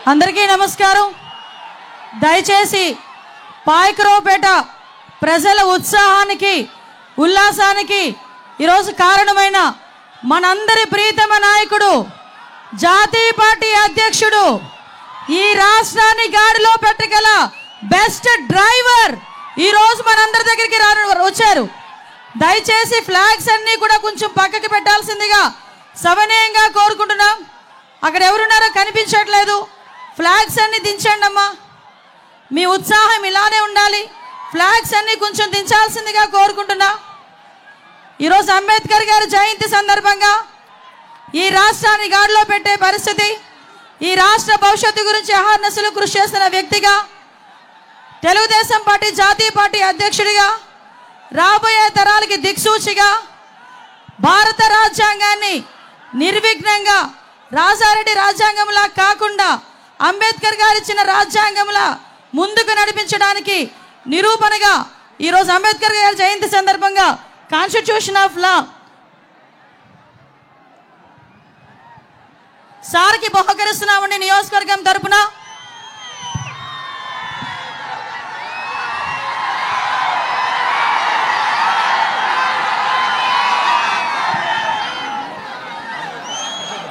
అందరికీ నమస్కారం. దయచేసి పాయకరావుపేట ప్రజల ఉత్సాహానికి ఉల్లాసానికి ఈరోజు కారణమైన మనందరి ప్రీతమ నాయకుడు, జాతీయ పార్టీ అధ్యక్షుడు, ఈ రాష్ట్రాన్ని గాడిలో పెట్టగల బెస్ట్ డ్రైవర్ ఈరోజు మనందరి దగ్గరికి వచ్చారు. దయచేసి ఫ్లాగ్స్ అన్నీ కూడా కొంచెం పక్కకి పెట్టాల్సిందిగా సవినయంగా కోరుకుంటున్నాం. అక్కడ ఎవరున్నారో కనిపించట్లేదు. ఫ్లాగ్స్ అన్నీ దించండి అమ్మా. మీ ఉత్సాహం ఇలానే ఉండాలి. ఫ్లాగ్స్ అన్నీ కొంచెం దించాల్సిందిగా కోరుకుంటున్నా. ఈరోజు అంబేద్కర్ గారి జయంతి సందర్భంగా ఈ రాష్ట్రాన్ని గాడిలో పెట్టే పరిస్థితి, ఈ రాష్ట్ర భవిష్యత్తు గురించి అహర్నిశలు కృషి చేస్తున్న వ్యక్తిగా, తెలుగుదేశం పార్టీ జాతీయ పార్టీ అధ్యక్షుడిగా, రాబోయే తరాలకి దిక్సూచిగా, భారత రాజ్యాంగాన్ని నిర్విఘ్నంగా రాజారెడ్డి రాజ్యాంగంలా కాకుండా అంబేద్కర్ గారు ఇచ్చిన రాజ్యాంగంలా ముందుకు నడిపించడానికి నిరూపణగా ఈరోజు అంబేద్కర్ గారి జయంతి సందర్భంగా కాన్స్టిట్యూషన్ ఆఫ్ లా సార్కి బహుకరిస్తున్నామండి. నియోజకవర్గం తరపున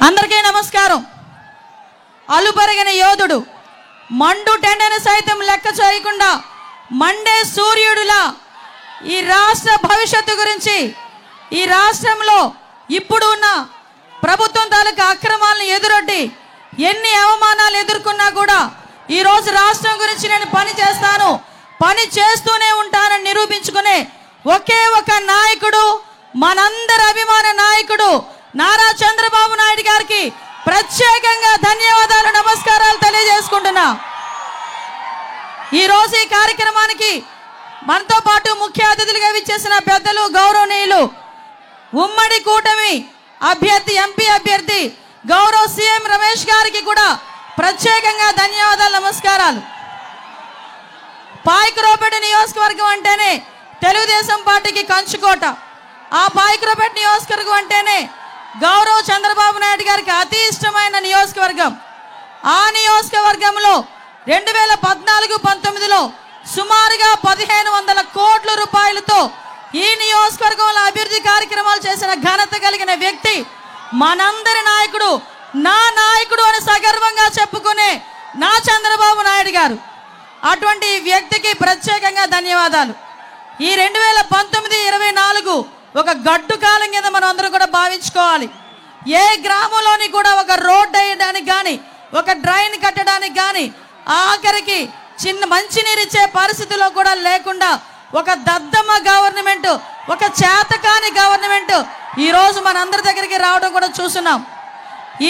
అందరికీ నమస్కారం. అలుపెరగిన యోధుడు, మండు టెండను సైతం లెక్క చేయకుండా మండే సూర్యుడిలా ఈ రాష్ట్ర భవిష్యత్తు గురించి, ఈ రాష్ట్రంలో ఇప్పుడు ఉన్న ప్రభుత్వం తాలూకా అక్రమాలను ఎదురొడ్డి ఎన్ని అవమానాలు ఎదుర్కొన్నా కూడా ఈరోజు రాష్ట్రం గురించి నేను పని చేస్తాను, పని చేస్తూనే ఉంటానని నిరూపించుకునే ఒకే ఒక నాయకుడు, మనందరి అభిమాన నాయకుడు నారా చంద్రబాబు నాయుడు గారికి ప్రత్యేకంగా ధన్యవాదాలు, నమస్కారాలు తెలియజేసుకుంటున్నా. ఈరోజు ఈ కార్యక్రమానికి మనతో పాటు ముఖ్య అతిథులుగా విచ్చేసిన పెద్దలు, గౌరవనీయులు, ఉమ్మడి కూటమి అభ్యర్థి, ఎంపీ అభ్యర్థి గౌరవ సీఎం రమేష్ గారికి కూడా ప్రత్యేకంగా ధన్యవాదాలు, నమస్కారాలు. పాయకరావుపేట నియోజకవర్గం అంటేనే తెలుగుదేశం పార్టీకి కంచుకోట. ఆ పాయకరావుపేట నియోజకవర్గం అంటేనే గౌరవ చంద్రబాబు నాయుడు గారికి అతి ఇష్టమైన నియోజకవర్గం. ఆ నియోజకవర్గంలో 2014-19లో సుమారుగా 1500 కోట్ల రూపాయలతో ఈ నియోజకవర్గంలో అభివృద్ధి కార్యక్రమాలు చేసిన ఘనత కలిగిన వ్యక్తి మనందరి నాయకుడు, నా నాయకుడు అని సగర్వంగా చెప్పుకునే నా చంద్రబాబు నాయుడు గారు. అటువంటి వ్యక్తికి ప్రత్యేకంగా ధన్యవాదాలు. ఈ 2019-24 ఒక గడ్డు కాలం కింద మనం అందరూ కూడా భావించుకోవాలి. ఏ గ్రామంలోని కూడా ఒక రోడ్డు వేయడానికి కానీ, ఒక డ్రైన్ కట్టడానికి కానీ, ఆఖరికి చిన్న మంచినీరు ఇచ్చే పరిస్థితిలో కూడా లేకుండా ఒక దద్దమ్మ గవర్నమెంట్, ఒక చేతకాని గవర్నమెంట్ ఈరోజు మనందరి దగ్గరికి రావడం కూడా చూస్తున్నాం.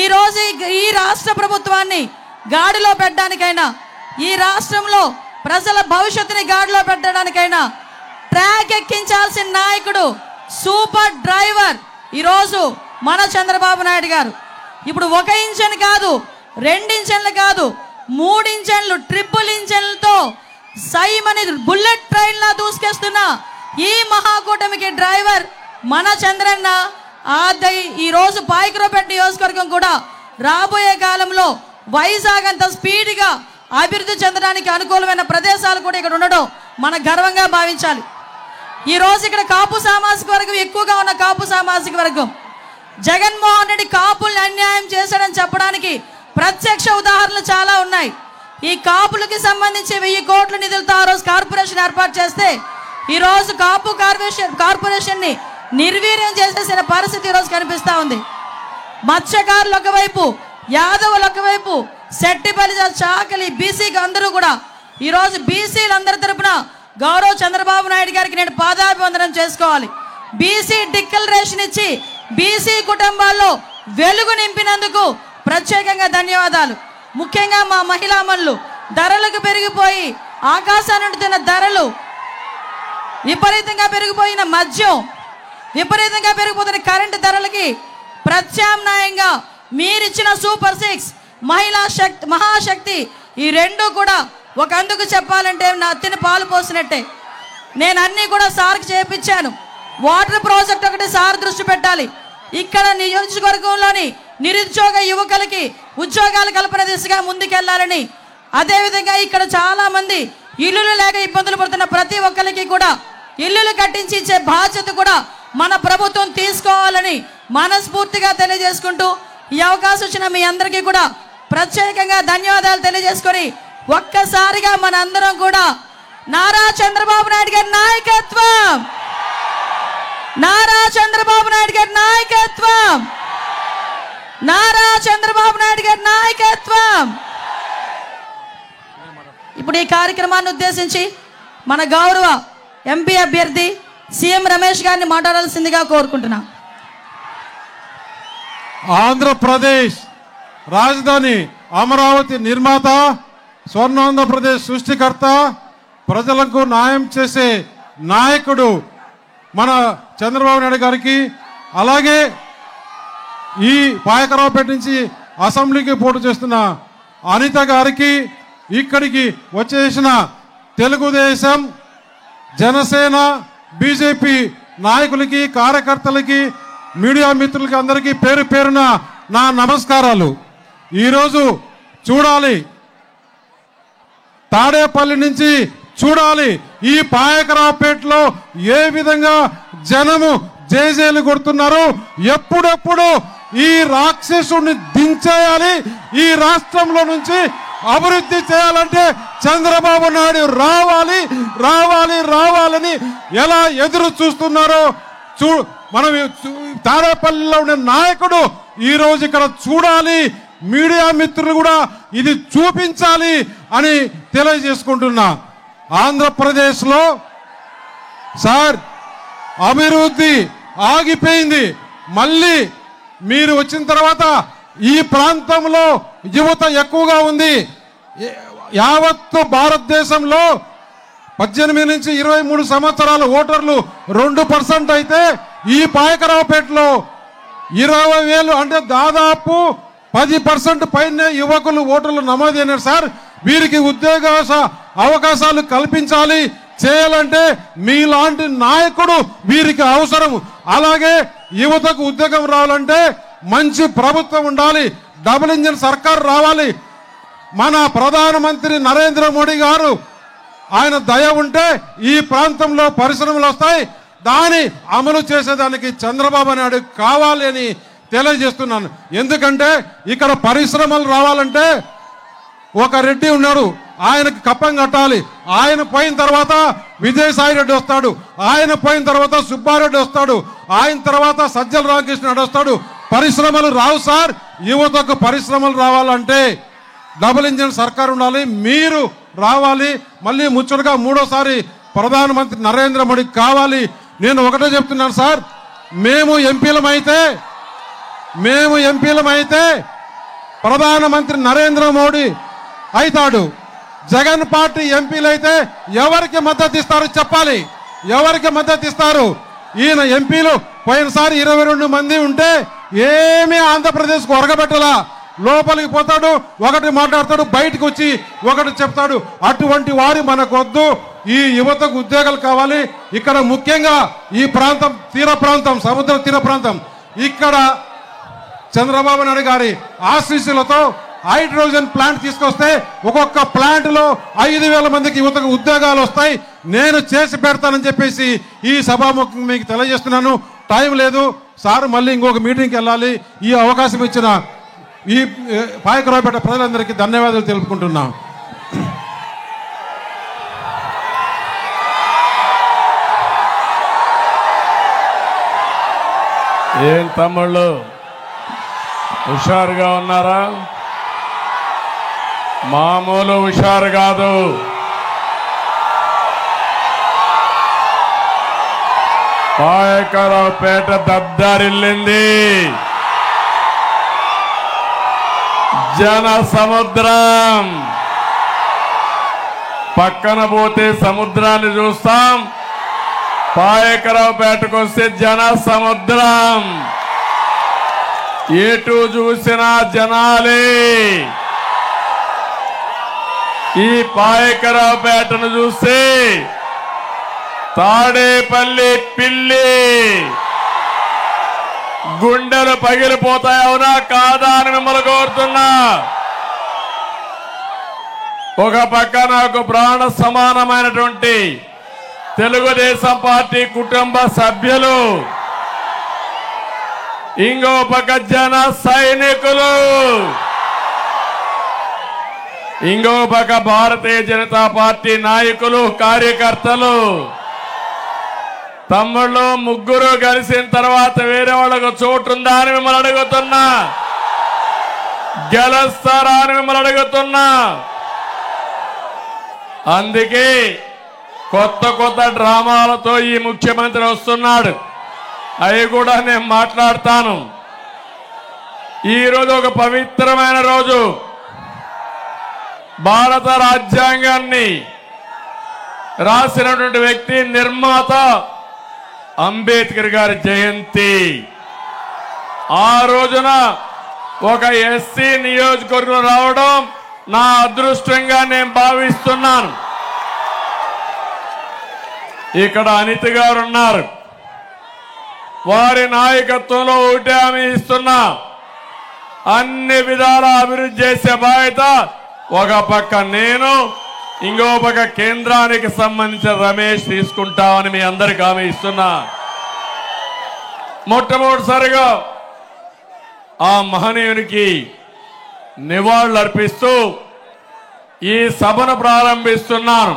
ఈరోజు ఈ రాష్ట్ర ప్రభుత్వాన్ని గాడిలో పెట్టడానికైనా, ఈ రాష్ట్రంలో ప్రజల భవిష్యత్తుని గాడిలో పెట్టడానికైనా ట్రాక్ ఎక్కించాల్సిన నాయకుడు, సూపర్ డ్రైవర్ ఈరోజు మన చంద్రబాబు నాయుడు గారు. ఇప్పుడు 1 ఇంజన్ కాదు, 2 ఇంజన్లు కాదు, 3 ఇంజన్లు, ట్రిపుల్ ఇంజన్లతో సైమని బుల్లెట్ ట్రైన్లా దూసుకేస్తున్న ఈ మహాకూటమికి డ్రైవర్ మన చంద్రన్న. ఈరోజు పాయకరావుపేట నియోజకవర్గం కూడా రాబోయే కాలంలో వైజాగ్ అంత స్పీడ్గా అభివృద్ధి చెందడానికి అనుకూలమైన ప్రదేశాలు కూడా ఇక్కడ ఉండడం మన గర్వంగా భావించాలి. ఈరోజు ఇక్కడ కాపు సామాజిక వర్గం ఎక్కువగా ఉన్న కాపు సామాజిక వర్గం, జగన్మోహన్ రెడ్డి కాపుల్ని అన్యాయం చేశాడని చెప్పడానికి ప్రత్యక్ష ఉదాహరణలు చాలా ఉన్నాయి. ఈ కాపులకి సంబంధించి 1000 కోట్ల నిధులతో ఆ రోజు కార్పొరేషన్ ఏర్పాటు చేస్తే ఈరోజు కాపు కార్పొరేషన్ని నిర్వీర్యం చేసేసిన పరిస్థితి ఈరోజు కనిపిస్తూ ఉంది. మత్స్యకారులు ఒకవైపు, యాదవులు ఒకవైపు, శెట్టిపల్లి, చాకలి, బీసీకి అందరూ కూడా ఈరోజు బీసీలందరి తరపున గౌరవ చంద్రబాబు నాయుడు గారికి నేను పాదాభివందనం చేసుకోవాలి. బీసీ డిక్లరేషన్ ఇచ్చి బీసీ కుటుంబాల్లో వెలుగు నింపినందుకు ప్రత్యేకంగా ధన్యవాదాలు. ముఖ్యంగా మా మహిళామణులు, ధరలకు పెరిగిపోయి ఆకాశాన్నంటుతున్న ధరలు, విపరీతంగా పెరిగిపోయిన మద్యం, విపరీతంగా పెరిగిపోతున్న కరెంటు ధరలకి ప్రత్యామ్నాయంగా మీరిచ్చిన సూపర్ 6 మహిళా శక్తి, మహాశక్తి, ఈ రెండు కూడా ఒక అందుకు చెప్పాలంటే నా అత్తిని పాలు పోసినట్టే. నేను అన్నీ కూడా సార్కి చేపించాను. వాటర్ ప్రాజెక్ట్ ఒకటి సార్ దృష్టి పెట్టాలి, ఇక్కడ నియోజకవర్గంలోని నిరుద్యోగ యువకులకి ఉద్యోగాల కల్పన దిశగా ముందుకెళ్లాలని, అదేవిధంగా ఇక్కడ చాలా మంది ఇల్లులు లేక ఇబ్బందులు పడుతున్న ప్రతి ఒక్కరికి కూడా ఇల్లులు కట్టించి ఇచ్చే బాధ్యత కూడా మన ప్రభుత్వం తీసుకోవాలని మనస్ఫూర్తిగా తెలియజేసుకుంటూ, ఈ అవకాశం ఇచ్చిన మీ అందరికీ కూడా ప్రత్యేకంగా ధన్యవాదాలు తెలియజేసుకొని ఒక్కసారిగా మన అందరం కూడా నారా చంద్రబాబు నాయుడు గారి నాయకత్వం, నారా చంద్రబాబు నాయుడు గారి నాయకత్వం, నారా చంద్రబాబు నాయుడు గారి నాయకత్వం. ఇప్పుడు ఈ కార్యక్రమాన్ని ఉద్దేశించి మన గౌరవ ఎంపీ అభ్యర్థి సీఎం రమేష్ గారిని మాట్లాడాల్సిందిగా కోరుకుంటున్నాం. ఆంధ్రప్రదేశ్ రాజధాని అమరావతి నిర్మాత, స్వర్ణాంధ్రప్రదేశ్ సృష్టికర్త, ప్రజలకు న్యాయం చేసే నాయకుడు మన చంద్రబాబు నాయుడు గారికి, అలాగే ఈ పాయకరావుపేట నుంచి అసెంబ్లీకి పోటీ చేస్తున్న అనిత గారికి, ఇక్కడికి వచ్చేసిన తెలుగుదేశం, జనసేన, బీజేపీ నాయకులకి, కార్యకర్తలకి, మీడియా మిత్రులకి అందరికీ పేరు పేరున నా నమస్కారాలు. ఈరోజు చూడాలి, తాడేపల్లి నుంచి చూడాలి ఈ పాయకరావుపేటలో ఏ విధంగా జనము జేజేలు కొడుతున్నారు. ఎప్పుడెప్పుడు ఈ రాక్షసుడిని దించేయాలి, ఈ రాష్ట్రంలో నుంచి అభివృద్ధి చేయాలంటే చంద్రబాబు నాయుడు రావాలి రావాలి రావాలని ఎలా ఎదురు చూస్తున్నారో మనం తాడేపల్లిలో ఉండే నాయకుడు ఈరోజు ఇక్కడ చూడాలి. మీడియా మిత్రులు కూడా ఇది చూపించాలి అని తెలియజేసుకుంటున్నా. ఆంధ్రప్రదేశ్లో సార్ అభివృద్ధి ఆగిపోయింది. మళ్ళీ మీరు వచ్చిన తర్వాత ఈ ప్రాంతంలో యువత ఎక్కువగా ఉంది. యావత్తు భారతదేశంలో 18 నుంచి 23 సంవత్సరాల ఓటర్లు 2% అయితే ఈ పాయకరావుపేటలో 20,000 అంటే దాదాపు 10% పైన యువకులు ఓటర్లు నమోదైనారు. సార్ వీరికి ఉద్యోగ అవకాశాలు కల్పించాలి. చేయాలంటే మీలాంటి నాయకుడు వీరికి అవసరం. అలాగే యువతకు ఉద్యోగం రావాలంటే మంచి ప్రభుత్వం ఉండాలి, డబుల్ ఇంజిన్ సర్కార్ రావాలి. మన ప్రధానమంత్రి నరేంద్ర మోడీ గారు ఆయన దయ ఉంటే ఈ ప్రాంతంలో పరిశ్రమలు వస్తాయి. దాన్ని అమలు చేసేదానికి చంద్రబాబు నాయుడు కావాలి అని తెలియజేస్తున్నాను. ఎందుకంటే ఇక్కడ పరిశ్రమలు రావాలంటే ఒక రెడ్డి ఉన్నాడు, ఆయనకి కప్పం కట్టాలి. ఆయన పోయిన తర్వాత విజయసాయి రెడ్డి వస్తాడు, ఆయన పోయిన తర్వాత సుబ్బారెడ్డి వస్తాడు, ఆయన తర్వాత సజ్జల రామకృష్ణ వస్తాడు. పరిశ్రమలు రావు సార్. యువతకు పరిశ్రమలు రావాలంటే డబుల్ ఇంజిన్ సర్కార్ ఉండాలి, మీరు రావాలి. మళ్ళీ ముచ్చటగా మూడోసారి ప్రధానమంత్రి నరేంద్ర మోడీ కావాలి. నేను ఒకటే చెప్తున్నాను సార్, మేము ఎంపీలమైతే ప్రధానమంత్రి నరేంద్ర మోడీ అవుతాడు. జగన్ పార్టీ ఎంపీలు అయితే ఎవరికి మద్దతు ఇస్తారు చెప్పాలి, ఎవరికి మద్దతు ఇస్తారు? ఈయన ఎంపీలు పోయినసారి 22 మంది ఉంటే ఏమీ ఆంధ్రప్రదేశ్కు ఒరగబెట్టలా. లోపలికి పోతాడు, ఒకటి మాట్లాడతాడు, బయటకు వచ్చి ఒకటి చెప్తాడు. అటువంటి వారి మనకొద్దు. ఈ యువతకు ఉద్యోగాలు కావాలి. ఇక్కడ ముఖ్యంగా ఈ ప్రాంతం తీర ప్రాంతం, సముద్ర తీర ప్రాంతం, ఇక్కడ చంద్రబాబు నాయుడు గారి ఆశీస్సులతో హైడ్రోజన్ ప్లాంట్ తీసుకొస్తే ఒక్కొక్క ప్లాంట్ లో 5,000 మందికి యువతకు ఉద్యోగాలు వస్తాయి. నేను చేసి పెడతానని చెప్పేసి ఈ సభాముఖం మీకు తెలియజేస్తున్నాను. టైం లేదు సార్, మళ్ళీ ఇంకొక మీటింగ్కి వెళ్ళాలి. ఈ అవకాశం ఇచ్చిన ఈ పాయకరావుపేట ప్రజలందరికీ ధన్యవాదాలు తెలుపుకుంటున్నాం. ఏం తమ్ముళ్ళు హుషారుగా ఉన్నారా? మామూలు హుషారు కాదు. పాయకరావుపేట దద్దరిల్లింది. జన సముద్రం. పక్కన పోతే సముద్రాన్ని చూస్తాం, పాయకరావుపేటకు వస్తే జన సముద్రం. ఎటు చూసినా జనాలే. ఈ పాయకరావుపేటను చూస్తే తాడేపల్లి పిల్లి, గుండెలు పగిలిపోతాయి. అవునా కాదా అని మిమ్మల్ని కోరుతున్నా. ఒక పక్క నాకు ప్రాణ సమానమైనటువంటి తెలుగుదేశం పార్టీ కుటుంబ సభ్యులు, ఇంకో పక్క జన సైనికులు, ఇంకో పక్క భారతీయ జనతా పార్టీ నాయకులు, కార్యకర్తలు. తమ్ముళ్ళు ముగ్గురు కలిసిన తర్వాత వేరే వాళ్ళకు చోటు ఉందా అని మిమ్మల్ని అడుగుతున్నా. గెలుస్తారా అని మిమ్మల్ని అడుగుతున్నా. అందుకే కొత్త కొత్త డ్రామాలతో ఈ ముఖ్యమంత్రి వస్తున్నాడు. అవి కూడా నేను మాట్లాడతాను. ఈరోజు ఒక పవిత్రమైన రోజు. భారత రాజ్యాంగాన్ని రాసినటువంటి వ్యక్తి నిర్మాత అంబేద్కర్ గారి జయంతి. ఆ రోజున ఒక ఎస్సీ నియోజకవర్గం రావడం నా అదృష్టంగా నేను భావిస్తున్నాను. ఇక్కడ అనిత గారు ఉన్నారు. వారి నాయకత్వంలో ఒకటే హామీ ఇస్తున్నా, అన్ని విధాల అభివృద్ధి చేసే బాధ్యత ఒక పక్క నేను, ఇంకో పక్క కేంద్రానికి సంబంధించిన రమేష్ తీసుకుంటామని మీ అందరికి హామీ ఇస్తున్నా. మొట్టమొదటిసారిగా ఆ మహనీయునికి నివాళులు అర్పిస్తూ ఈ సభను ప్రారంభిస్తున్నాను.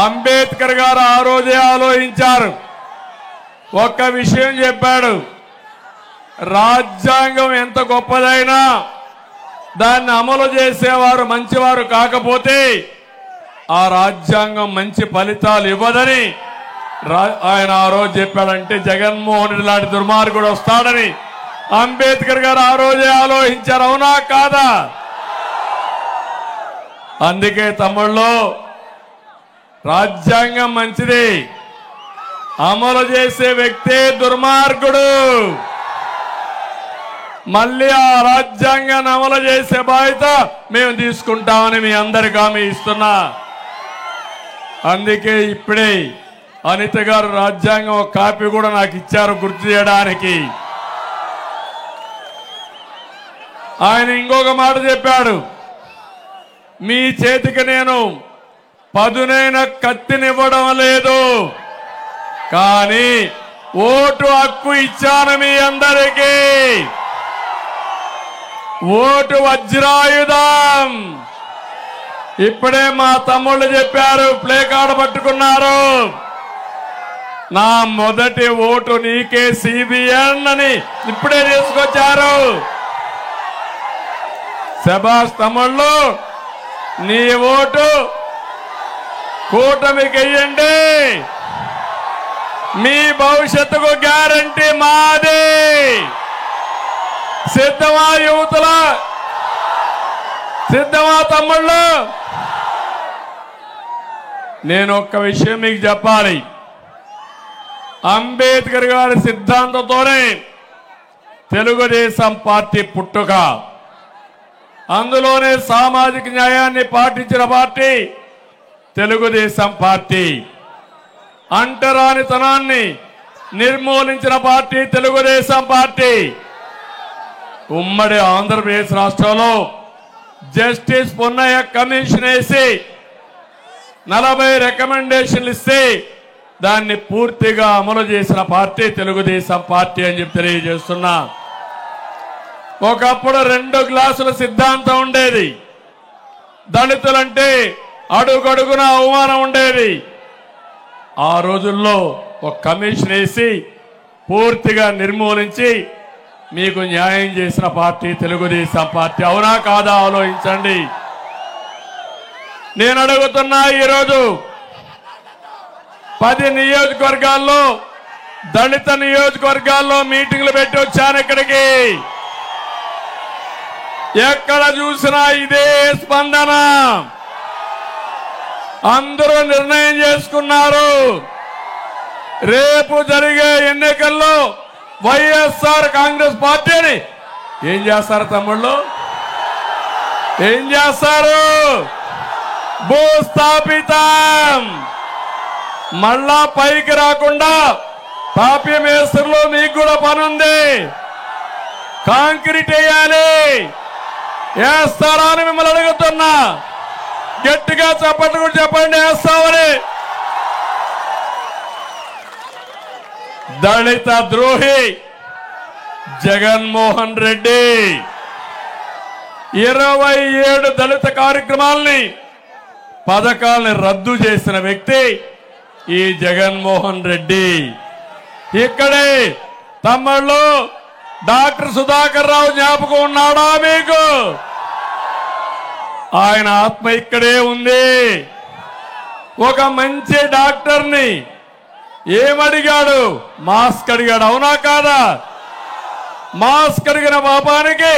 అంబేద్కర్ గారు ఆ రోజే ఆలోచించారు. ఒక్క విషయం చెప్పాడు, రాజ్యాంగం ఎంత గొప్పదైనా దాన్ని అమలు చేసేవారు మంచివారు కాకపోతే ఆ రాజ్యాంగం మంచి ఫలితాలు ఇవ్వదని ఆయన ఆ రోజు చెప్పాడంటే జగన్మోహన్ రెడ్డి లాంటి దుర్మార్గుడు వస్తాడని అంబేద్కర్ గారు ఆ రోజే ఆలోచించారు. అవునా కాదా? అందుకే తమ్ముళ్ళు, రాజ్యాంగం మంచిది, అమలు చేసే వ్యక్తే దుర్మార్గుడు. మళ్ళీ ఆ రాజ్యాంగాన్ని అమలు చేసే బాధ్యత మేము తీసుకుంటామని మీ అందరికీ హామీ ఇస్తున్నా. అందుకే ఇప్పుడే అనిత గారు రాజ్యాంగం ఒక కాపీ కూడా నాకు ఇచ్చారు గుర్తు చేయడానికి. ఆయన ఇంకొక మాట చెప్పాడు, మీ చేతికి నేను పదునైన కత్తినివ్వడం లేదు, కానీ ఓటు హక్కు ఇచ్చాను మీ అందరికీ. ఓటు వజ్రాయుధం. ఇప్పుడే మా తమ్ముళ్ళు చెప్పారు, ప్లే కార్డు పట్టుకున్నారు, నా మొదటి ఓటు నీకే సిబిఎన్ అని ఇప్పుడే తీసుకొచ్చారు. శభాష్ తమ్ముళ్ళు, నీ ఓటు కూటమికి వెయ్యండి, మీ భవిష్యత్తుకు గ్యారంటీ మాది. సిద్ధమా యువతుల? సిద్ధమా తమ్ముళ్ళు? నేను ఒక్క విషయం మీకు చెప్పాలి. అంబేద్కర్ గారి సిద్ధాంతంతోనే తెలుగుదేశం పార్టీ పుట్టుక. అందులోనే సామాజిక న్యాయాన్ని పాటించిన పార్టీ తెలుగుదేశం పార్టీ. అంటరానితనాన్ని నిర్మూలించిన పార్టీ తెలుగుదేశం పార్టీ. ఉమ్మడి ఆంధ్రప్రదేశ్ రాష్ట్రంలో జస్టిస్ పొన్నయ్య కమిషన్ వేసి 40 రికమెండేషన్లు ఇస్తే దాన్ని పూర్తిగా అమలు చేసిన పార్టీ తెలుగుదేశం పార్టీ అని చెప్పి తెలియజేస్తున్నా. ఒకప్పుడు 2 గ్లాసుల సిద్ధాంతం ఉండేది. దళితులంటే అడుగడుగున అవమానం ఉండేది. ఆ రోజుల్లో ఒక కమిషన్ వేసి పూర్తిగా నిర్మూలించి మీకు న్యాయం చేసిన పార్టీ తెలుగుదేశం పార్టీ. అవునా కాదా ఆలోచించండి. నేను అడుగుతున్నా, ఈరోజు 10 నియోజకవర్గాల్లో దళిత నియోజకవర్గాల్లో మీటింగ్లు పెట్టి వచ్చాను ఇక్కడికి. ఎక్కడ చూసినా ఇదే స్పందన. అందరూ నిర్ణయం చేసుకున్నారు, రేపు జరిగే ఎన్నికల్లో వైఎస్ఆర్ కాంగ్రెస్ పార్టీని ఏం చేస్తారు తమ్ముళ్ళు? ఏం చేస్తారు? భూస్థాపితం. మళ్ళా పైకి రాకుండా తాపీ మేస్త్రిలో మీకు కూడా పని ఉంది. కాంక్రీట్ వేయాలి, వేస్తారా అని మిమ్మల్ని అడుగుతున్నా. గట్టిగా చెప్పండి, కూడా చెప్పండి వేస్తామని. దళిత ద్రోహి జగన్మోహన్ రెడ్డి 27 దళిత కార్యక్రమాల్ని పథకాల్ని రద్దు చేసిన వ్యక్తి ఈ జగన్మోహన్ రెడ్డి. ఇక్కడే తమ్ముళ్ళు డాక్టర్ సుధాకర్ రావు జ్ఞాపకం ఉన్నాడా మీకు? ఆయన ఆత్మ ఇక్కడే ఉంది. ఒక మంచి డాక్టర్ని ఏమడిగాడు? మాస్క్ అడిగాడు, అవునా కాదా? మాస్క్ అడిగిన పాపానికి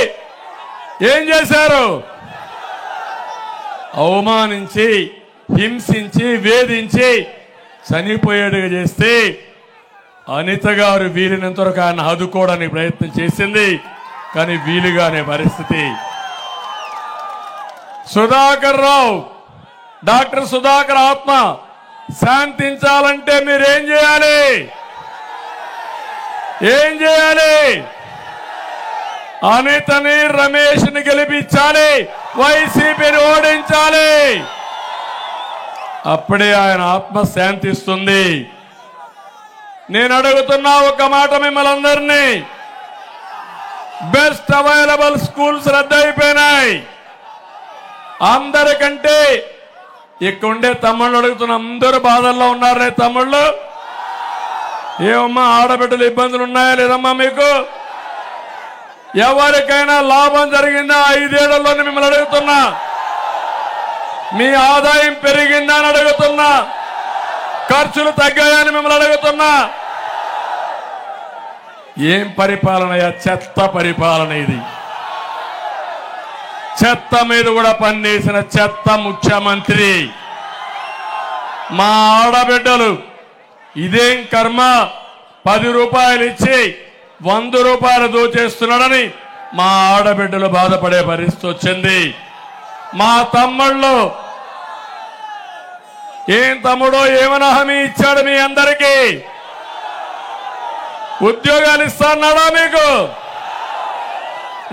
ఏం చేశారు? అవమానించి, హింసించి, వేధించి చనిపోయేట్టుగా చేస్తే అనిత గారు వీలినంతవరకు ఆయన ఆదుకోవడానికి ప్రయత్నం చేసింది, కానీ వీలుగానే పరిస్థితి. సుధాకర్ రావు, డాక్టర్ సుధాకర్ ఆత్మ శాంతించాలంటే మీరేం చేయాలి? ఏం చేయాలి? అనితని, రమేష్ని గెలిపించాలి, వైసీపీని ఓడించాలి. అప్పుడే ఆయన ఆత్మ శాంతిస్తుంది. నేను అడుగుతున్నా ఒక మాట మిమ్మల్ని అందరినీ, బెస్ట్ అవైలబుల్ స్కూల్స్ రద్దయిపోయినాయి. అందరికంటే ఇక్కడుండే తమ్ముళ్ళు అడుగుతున్న, అందరూ బాధల్లో ఉన్నారనే తమ్ముళ్ళు. ఏమమ్మా ఆడబిడ్డలు ఇబ్బందులు ఉన్నాయా లేదమ్మా మీకు? ఎవరికైనా లాభం జరిగిందా 5 ఏళ్లలోనే మిమ్మల్ని అడుగుతున్నా? మీ ఆదాయం పెరిగిందా అని అడుగుతున్నా? ఖర్చులు తగ్గాయని మిమ్మల్ని అడుగుతున్నా? ఏం పరిపాలన? చెత్త పరిపాలన ఇది. చెత్త మీద కూడా పనిచేసిన చెత్త ముఖ్యమంత్రి. మా ఆడబిడ్డలు ఇదేం కర్మ, 10 రూపాయలు ఇచ్చి 100 రూపాయలు దోచేస్తున్నాడని మా ఆడబిడ్డలు బాధపడే పరిస్థితి వచ్చింది. మా తమ్ముళ్ళు, ఏం తమ్ముడో ఏమైనా హామీ ఇచ్చాడు మీ అందరికీ? ఉద్యోగాలు ఇస్తాన్నాడా మీకు?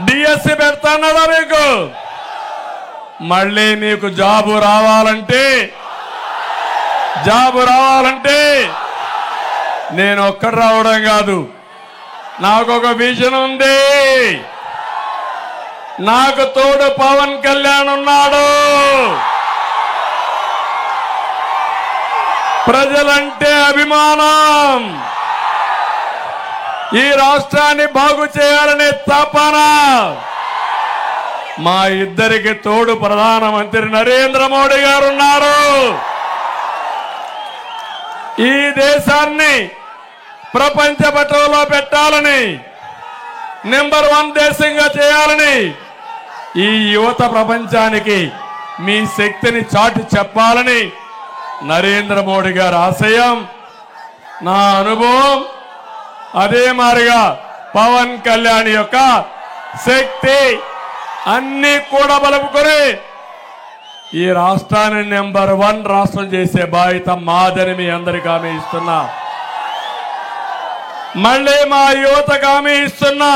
డిఎస్సి పెడతాన్నాడా మీకు? మళ్ళీ మీకు జాబు రావాలంటే నేను ఒక్కడు రావడం కాదు, నాకు ఒక విజన్ ఉంది. నాకు తోడు పవన్ కళ్యాణ్ ఉన్నాడు. ప్రజలంటే అభిమానం, ఈ రాష్ట్రాన్ని బాగు చేయాలనే తపన. మా ఇద్దరికి తోడు ప్రధానమంత్రి నరేంద్ర మోడీ గారు ఉన్నారు. ఈ దేశాన్ని ప్రపంచ పటంలో పెట్టాలని, నెంబర్ 1 దేశంగా చేయాలని, ఈ యువత ప్రపంచానికి మీ శక్తిని చాటి చెప్పాలని నరేంద్ర మోడీ గారి ఆశయం. నా అనుభవం అదే మారిగా పవన్ కళ్యాణ్ యొక్క శక్తి అన్ని కూడా బలుపుకొని ఈ రాష్ట్రాన్ని నెంబర్ 1 రాష్ట్రం చేసే బాధ్యత మాదని మీ అందరికీ హామీ ఇస్తున్నా. మళ్ళీ మా యువతకు హామీ ఇస్తున్నా,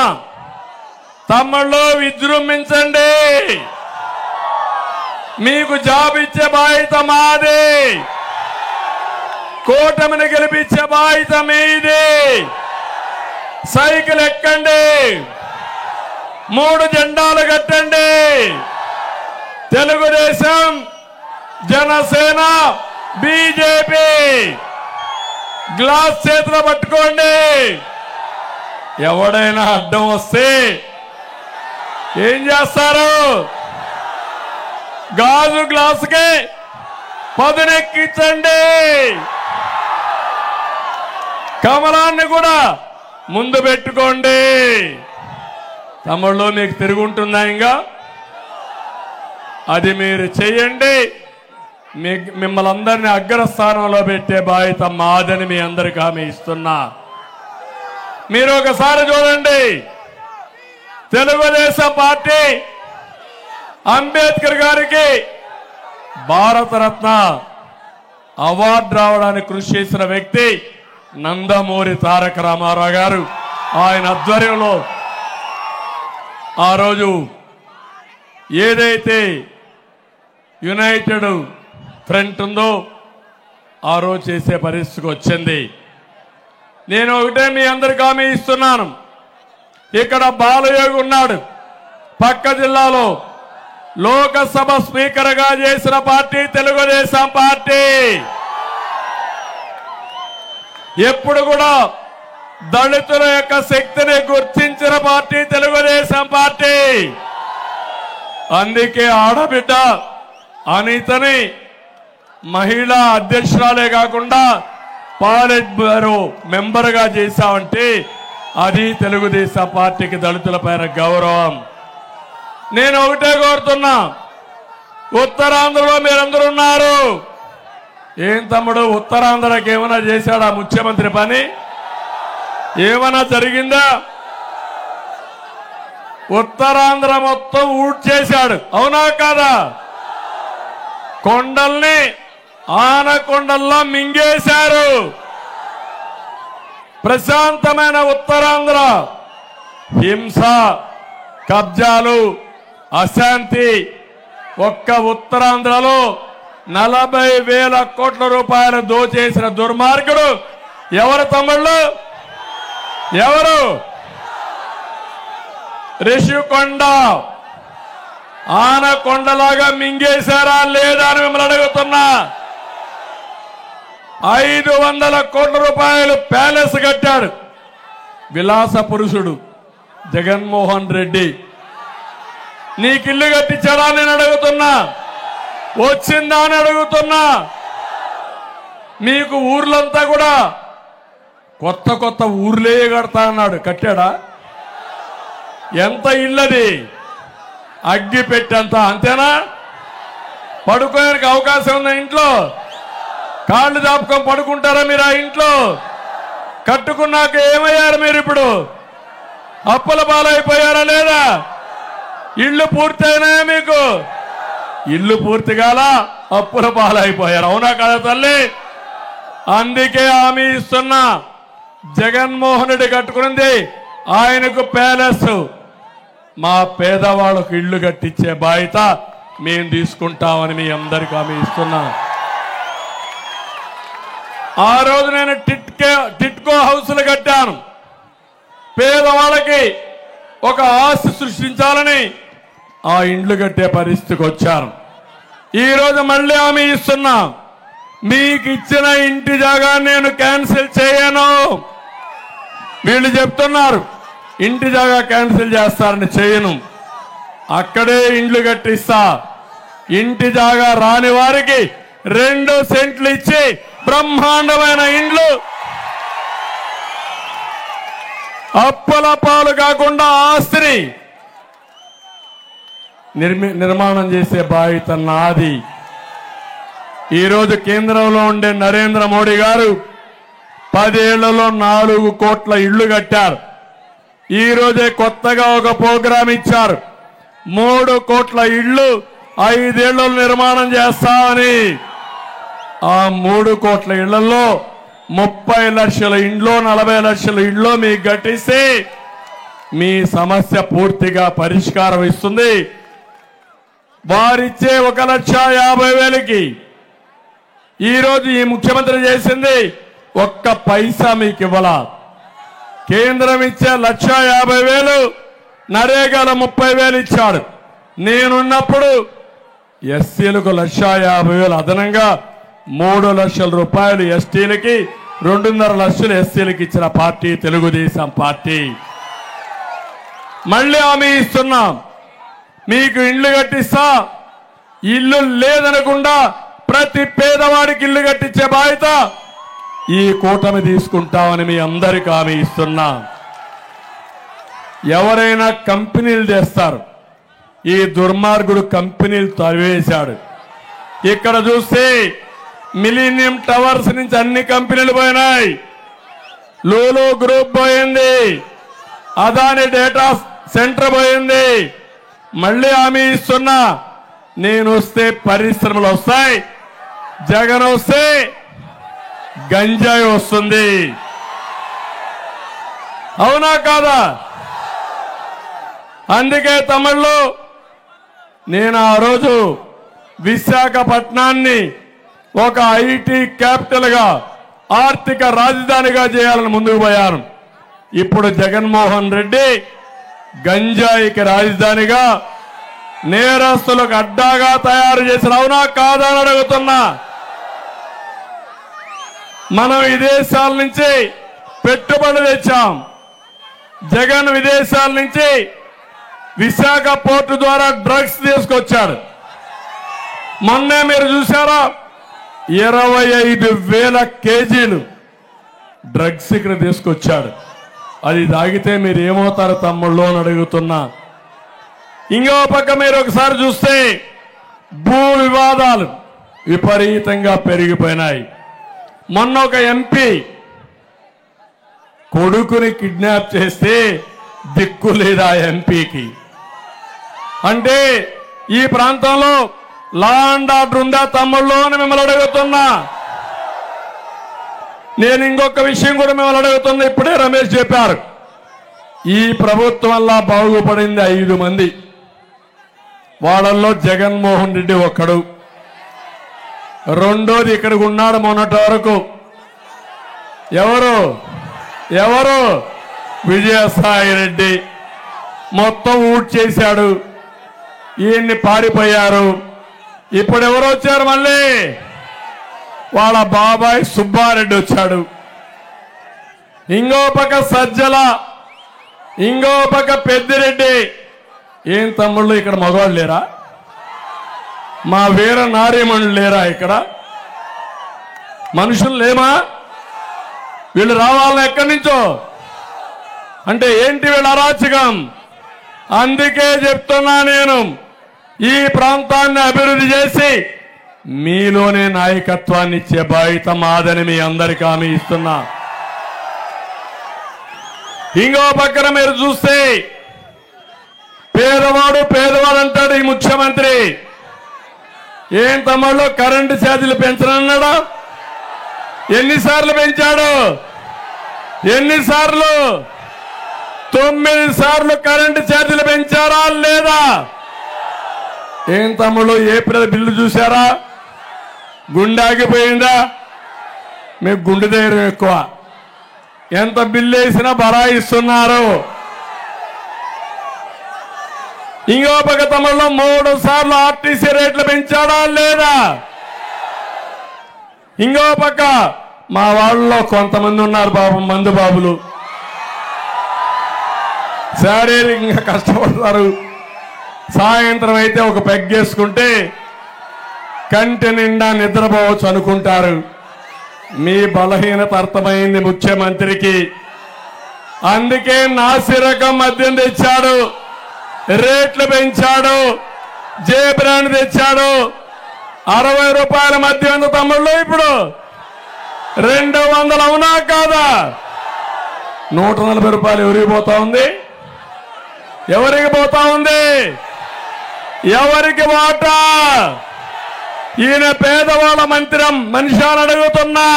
తమ్ముళ్ళు విజృంభించండి, మీకు జాబ్ ఇచ్చే బాధ్యత మాది, కూటమిని గెలిపించే బాధ్యత మీది. సైకిల్ ఎక్కండి, 3 జెండాలు కట్టండి, తెలుగుదేశం, జనసేన, బీజేపీ. గ్లాస్ చేతిలో పట్టుకోండి. ఎవడైనా అడ్డం వస్తే ఏం చేస్తారు? గాజు గ్లాసుకి పదునెక్కించండి. కమలాన్ని కూడా ముందు పెట్టుకోండి. తమ్ముళ్ళు మీకు తిరుగుంటుందా? ఇంకా అది మీరు చెయ్యండి. మిమ్మల్ని అందరినీ అగ్రస్థానంలో పెట్టే బాధ్యత మాదని మీ అందరికీ హామీ ఇస్తున్నా. మీరు ఒకసారి చూడండి, తెలుగుదేశం పార్టీ అంబేద్కర్ గారికి భారతరత్న అవార్డు రావడానికి కృషి చేసిన వ్యక్తి నందమూరి తారక రామారావు గారు ఆయన ఆధ్వర్యంలో ఆ రోజు ఏదైతే యునైటెడ్ ఫ్రంట్ ఉందో ఆ రోజు చేసే పరిస్థితికి వచ్చింది. నేను ఒకటే మీ అందరికి హామీ ఇస్తున్నాను. ఇక్కడ బాలయోగి ఉన్నాడు, పక్క జిల్లాలో లోకసభ స్పీకర్గా చేసిన పార్టీ తెలుగుదేశం పార్టీ. ఎప్పుడు కూడా దళితుల యొక్క శక్తిని గుర్తించిన పార్టీ తెలుగుదేశం పార్టీ. అందుకే ఆడబిడ్డ అనితని మహిళా అధ్యక్షురాలే కాకుండా పార్లమెంట్ బ్యూరో మెంబర్గా చేశామంటే అది తెలుగుదేశం పార్టీకి దళితుల పైన గౌరవం. నేను ఒకటే కోరుతున్నా, ఉత్తరాంధ్రలో మీరందరూ ఉన్నారు. ఏం తమ్ముడు, ఉత్తరాంధ్రకి ఏమైనా చేశాడా ముఖ్యమంత్రి పని? ఏమైనా జరిగిందా? ఉత్తరాంధ్ర మొత్తం ఊడ్చేశాడు, అవునా కాదా? కొండల్ని ఆనకొండల్లో మింగేశారు. ప్రశాంతమైన ఉత్తరాంధ్ర హింస, కబ్జాలు, అశాంతి. ఒక్క ఉత్తరాంధ్రలో 40,000 కోట్ల రూపాయలు దోచేసిన దుర్మార్గుడు ఎవరు తమ్ముళ్ళు? ఎవరు? రిషికొండ ఆనకొండలాగా మింగేశారా లేదా అని మిమ్మల్ని అడుగుతున్నా. 500 కోట్ల రూపాయలు ప్యాలెస్ కట్టాడు విలాస పురుషుడు జగన్మోహన్ రెడ్డి. నీకు ఇల్లు కట్టించాడా నేను అడుగుతున్నా? వచ్చిందా అని అడుగుతున్నా. మీకు ఊర్లంతా కూడా కొత్త కొత్త ఊర్లే కడతా అన్నాడు, కట్టాడా? ఎంత ఇల్లది? అగ్గి పెట్టంత, అంతేనా? పడుకోడానికి అవకాశం ఉందా ఇంట్లో? కాళ్ళు దాపుకొని పడుకుంటారా మీరు ఆ ఇంట్లో? కట్టుకున్నాక ఏమయ్యారు మీరు? ఇప్పుడు అప్పుల పాలైపోయారా లేదా? ఇల్లు పూర్తయినాయా మీకు? ఇల్లు పూర్తి కాల, అప్పుల పాలైపోయారు, అవునా కదా తల్లి? అందుకే హామీ ఇస్తున్నా, జగన్మోహన్ రెడ్డి కట్టుకున్నది ఆయనకు ప్యాలెస్, మా పేదవాళ్ళకు ఇళ్లు కట్టించే బాధ్యత మేము తీసుకుంటామని మీ అందరికీ హామీ ఇస్తున్నా. ఆ రోజు నేను టిట్కో హౌస్లు కట్టాను. పేదవాళ్ళకి ఒక ఆస్తి సృష్టించాలని ఆ ఇండ్లు కట్టే పరిస్థితికి వచ్చాను. ఈరోజు మళ్ళీ హామీ ఇస్తున్నా, మీకు ఇచ్చిన ఇంటి జాగా నేను క్యాన్సిల్ చేయను. వీళ్ళు చెప్తున్నారు ఇంటి జాగా క్యాన్సిల్ చేస్తారని, చేయను. అక్కడే ఇండ్లు కట్టిస్తా. ఇంటి జాగా రాని వారికి 2 సెంట్లు ఇచ్చి బ్రహ్మాండమైన ఇండ్లు, అప్పుల పాలు కాకుండా ఆస్తిని నిర్మాణం చేసే బాధ్యత నాది. ఈరోజు కేంద్రంలో ఉండే నరేంద్ర మోడీ గారు 10 ఏళ్లలో 4 కోట్ల ఇళ్లు కట్టారు. ఈ రోజే కొత్తగా ఒక ప్రోగ్రాం ఇచ్చారు, 3 కోట్ల ఇళ్లు 5 ఏళ్లలో నిర్మాణం చేస్తామని. ఆ 3 కోట్ల ఇళ్లలో 30 లక్షల ఇండ్లో 40 లక్షల ఇండ్లో మీకు కట్టిస్తే మీ సమస్య పూర్తిగా పరిష్కారం ఇస్తుంది. వారిచ్చే 1,50,000కి ఈరోజు ఈ ముఖ్యమంత్రి చేసింది ఒక్క పైసా మీకు ఇవ్వాల. కేంద్రం ఇచ్చే 1,50,000, నరేగాల 30,000 ఇచ్చాడు. నేనున్నప్పుడు ఎస్సీలకు 1,50,000 అదనంగా 3 లక్షల రూపాయలు ఎస్టీలకి, 2.5 లక్షలు ఎస్సీలకి ఇచ్చిన పార్టీ తెలుగుదేశం పార్టీ. మళ్ళీ హామీ ఇస్తున్నాం, మీకు ఇండ్లు కట్టిస్తా. ఇల్లు లేదనకుండా ప్రతి పేదవాడికి ఇల్లు కట్టించే బాధ్యత ఈ కూటమి తీసుకుంటామని మీ అందరికీ హామీ ఇస్తున్నా. ఎవరైనా కంపెనీలు తెస్తారు, ఈ దుర్మార్గుడు కంపెనీలు తరివేశాడు. ఇక్కడ చూస్తే మిలీనియం టవర్స్ నుంచి అన్ని కంపెనీలు పోయినాయి. లూలు గ్రూప్ పోయింది, అదాని డేటా సెంటర్ పోయింది. మళ్ళీ హామీ ఇస్తున్నా, నేను వస్తే పరిశ్రమలు వస్తాయి, జగన్ వస్తే గంజాయి వస్తుంది. అవునా కాదా? అందుకే తమిళ్లో నేను ఆ రోజు విశాఖపట్నాన్ని ఒక ఐటీ క్యాపిటల్ గా ఆర్థిక రాజధానిగా చేయాలని ముందుకు పోయాను. ఇప్పుడు జగన్మోహన్ రెడ్డి గంజాయికి రాజధానిగా, నేరస్తులకు అడ్డాగా తయారు చేసిన అవునా కాదా అని అడుగుతున్నా. మనం విదేశాల నుంచి పెట్టుబడి తెచ్చాం. జగన్ విదేశాల నుంచి విశాఖ పోర్టు ద్వారా డ్రగ్స్ తీసుకొచ్చాడు. మొన్నే మీరు చూసారా, 25,000 కేజీలు డ్రగ్స్ ఇక్కడ తీసుకొచ్చాడు. అది తాగితే మీరు ఏమవుతారు తమ్ముళ్ళు అని అడుగుతున్నా. ఇంకో పక్క మీరు ఒకసారి చూస్తే భూ వివాదాలు విపరీతంగా పెరిగిపోయినాయి. మొన్న ఒక ఎంపీ కొడుకుని కిడ్నాప్ చేస్తే దిక్కు లేదా ఎంపీకి. అంటే ఈ ప్రాంతంలో లా అండ్ ఆర్డర్ ఉందా తమ్ముళ్ళు అని మిమ్మల్ని అడుగుతున్నా. నేను ఇంకొక విషయం కూడా మిమ్మల్ని అడుగుతున్నా. ఇప్పుడే రమేష్ చెప్పారు, ఈ ప్రభుత్వం వల్ల బాగుపడింది 5 మంది. వాళ్ళల్లో జగన్మోహన్ రెడ్డి ఒక్కడు. రెండోది ఇక్కడికి ఉన్నాడు మొన్నటి వరకు. ఎవరు విజయసాయి రెడ్డి. మొత్తం ఊట్ చేశాడు. ఈయన్ని పారిపోయారు. ఇప్పుడు ఎవరు వచ్చారు? మళ్ళీ వాళ్ళ బాబాయ్ సుబ్బారెడ్డి వచ్చాడు. ఇంకో పక్క సజ్జల, ఇంకో పక్క పెద్దిరెడ్డి. ఏం తమ్ముళ్ళు ఇక్కడ మగవాళ్ళు లేరా? మా వీర నారీమణులు లేరా? ఇక్కడ మనుషులు లేమా? వీళ్ళు రావాలని ఎక్కడి నుంచో. అంటే ఏంటి వీళ్ళ అరాచకం? అందుకే చెప్తున్నా, నేను ఈ ప్రాంతాన్ని అభివృద్ధి చేసి మీలోనే నాయకత్వాన్ని ఇచ్చే బాధ్యత మాదని మీ అందరికీ హామీ ఇస్తున్నా. ఇంకో పక్కన మీరు చూస్తే పేదవాడు అంటాడు ఈ ముఖ్యమంత్రి. ఏం తమ్ముళ్ళు కరెంటు ఛార్జీలు పెంచనన్నాడా? ఎన్నిసార్లు పెంచాడు? 9 సార్లు కరెంటు ఛార్జీలు పెంచారా లేదా? ఏం తమ్ముళ్ళు ఏప్రిల్ బిల్లు చూసారా? గుండె ఆగిపోయిందా? మీకు గుండె ధైర్యం ఎక్కువ. ఎంత బిల్లు వేసినా బరాయిస్తున్నారు. ఇంకో పక్క తమ్ముళ్ళు 3 సార్లు ఆర్టీసీ రేట్లు పెంచాడా లేదా? ఇంకో పక్క మా వాళ్ళలో కొంతమంది ఉన్నారు బాబు, మందు బాబులు, శారీరకంగా కష్టపడతారు. సాయంత్రం అయితే ఒక పెగ్గేసుకుంటే కంటి నిండా నిద్రపోవచ్చు అనుకుంటారు. మీ బలహీనత అర్థమైంది ముఖ్యమంత్రికి. అందుకే నాసిరకం మద్యం తెచ్చాడు, రేట్లు పెంచాడు, జే బ్రాండ్ తెచ్చాడు. 60 రూపాయల మద్యం ఎంత తమ్ముళ్ళు? ఇప్పుడు 200. అవునా కాదా? 140 రూపాయలు ఎవరికి పోతా ఉంది? ఎవరికి పోతా ఉంది? ఎవరికి వాటా? ఈయన పేదవాళ్ళ మనిషి అని అడుగుతున్నా.